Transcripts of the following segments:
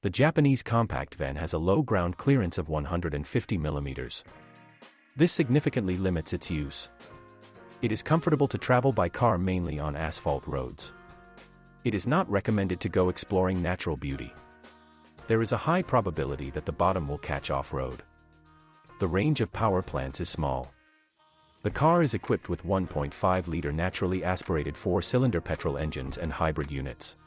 The Japanese compact van has a low ground clearance of 150 mm. This significantly limits its use. It is comfortable to travel by car mainly on asphalt roads. It is not recommended to go exploring natural beauty. There is a high probability that the bottom will catch off-road. The range of power plants is small. The car is equipped with 1.5-liter naturally aspirated 4-cylinder petrol engines and hybrid units.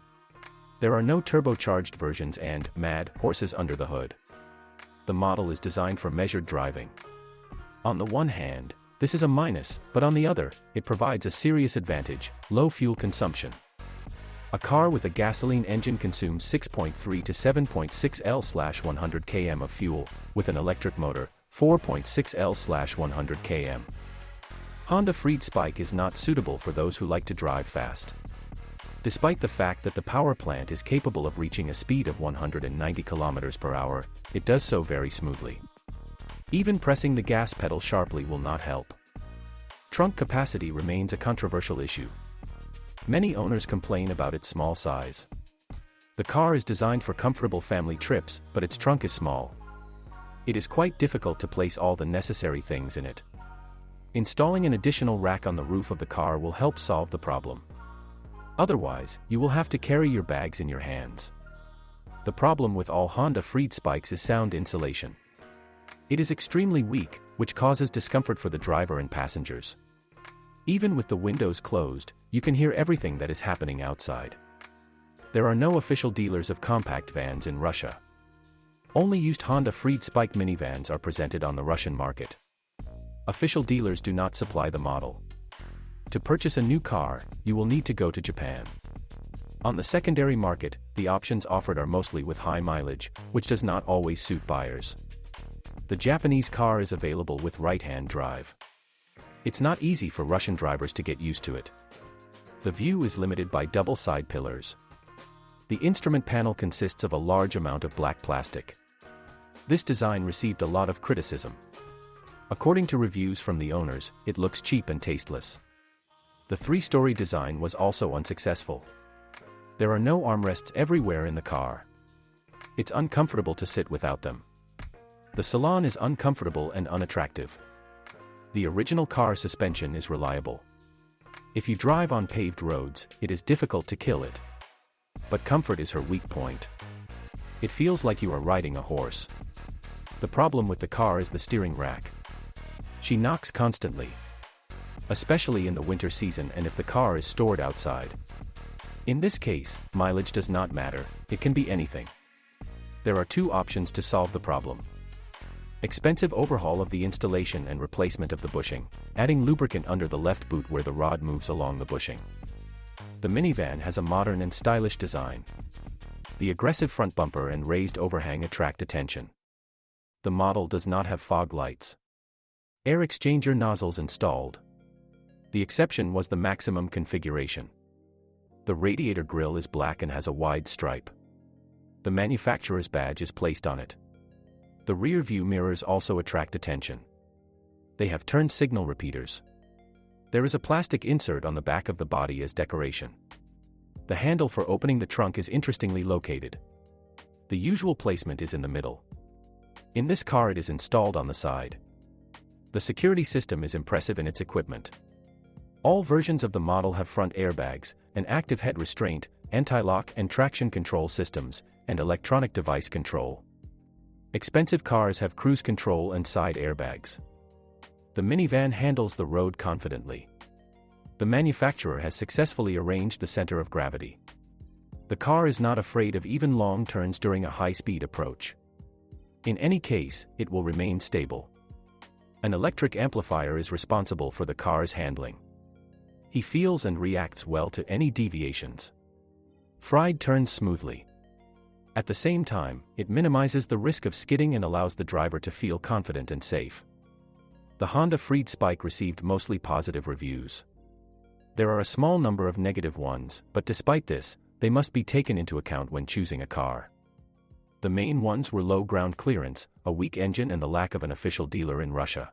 There are no turbocharged versions and mad horses under the hood. The model is designed for measured driving. On the one hand, this is a minus, but on the other, it provides a serious advantage: low fuel consumption. A car with a gasoline engine consumes 6.3 to 7.6 L/100 km of fuel, with an electric motor, 4.6 L/100 km. Honda Freed Spike is not suitable for those who like to drive fast. Despite the fact that the power plant is capable of reaching a speed of 190 km per hour, it does so very smoothly. Even pressing the gas pedal sharply will not help. Trunk capacity remains a controversial issue. Many owners complain about its small size. The car is designed for comfortable family trips, but its trunk is small. It is quite difficult to place all the necessary things in it. Installing an additional rack on the roof of the car will help solve the problem. Otherwise, you will have to carry your bags in your hands. The problem with all Honda Freed Spikes is sound insulation. It is extremely weak, which causes discomfort for the driver and passengers. Even with the windows closed, you can hear everything that is happening outside. There are no official dealers of compact vans in Russia. Only used Honda Freed Spike minivans are presented on the Russian market. Official dealers do not supply the model. To purchase a new car, you will need to go to Japan. On the secondary market, the options offered are mostly with high mileage, which does not always suit buyers. The Japanese car is available with right-hand drive. It's not easy for Russian drivers to get used to it. The view is limited by double side pillars. The instrument panel consists of a large amount of black plastic. This design received a lot of criticism. According to reviews from the owners, it looks cheap and tasteless. The 3-story design was also unsuccessful. There are no armrests everywhere in the car. It's uncomfortable to sit without them. The salon is uncomfortable and unattractive. The original car suspension is reliable. If you drive on paved roads, it is difficult to kill it. But comfort is her weak point. It feels like you are riding a horse. The problem with the car is the steering rack. She knocks constantly, especially in the winter season and if the car is stored outside. In this case, mileage does not matter, it can be anything. There are 2 options to solve the problem. Expensive overhaul of the installation and replacement of the bushing, adding lubricant under the left boot where the rod moves along the bushing. The minivan has a modern and stylish design. The aggressive front bumper and raised overhang attract attention. The model does not have fog lights. Air exchanger nozzles installed. The exception was the maximum configuration. The radiator grille is black and has a wide stripe. The manufacturer's badge is placed on it. The rear view mirrors also attract attention. They have turn signal repeaters. There is a plastic insert on the back of the body as decoration. The handle for opening the trunk is interestingly located. The usual placement is in the middle. In this car it is installed on the side. The security system is impressive in its equipment. All versions of the model have front airbags, an active head restraint, anti-lock and traction control systems, and electronic device control. Expensive cars have cruise control and side airbags. The minivan handles the road confidently. The manufacturer has successfully arranged the center of gravity. The car is not afraid of even long turns during a high-speed approach. In any case, it will remain stable. An electric amplifier is responsible for the car's handling. He feels and reacts well to any deviations. Freed turns smoothly. At the same time, it minimizes the risk of skidding and allows the driver to feel confident and safe. The Honda Freed Spike received mostly positive reviews. There are a small number of negative ones, but despite this, they must be taken into account when choosing a car. The main ones were low ground clearance, a weak engine and the lack of an official dealer in Russia.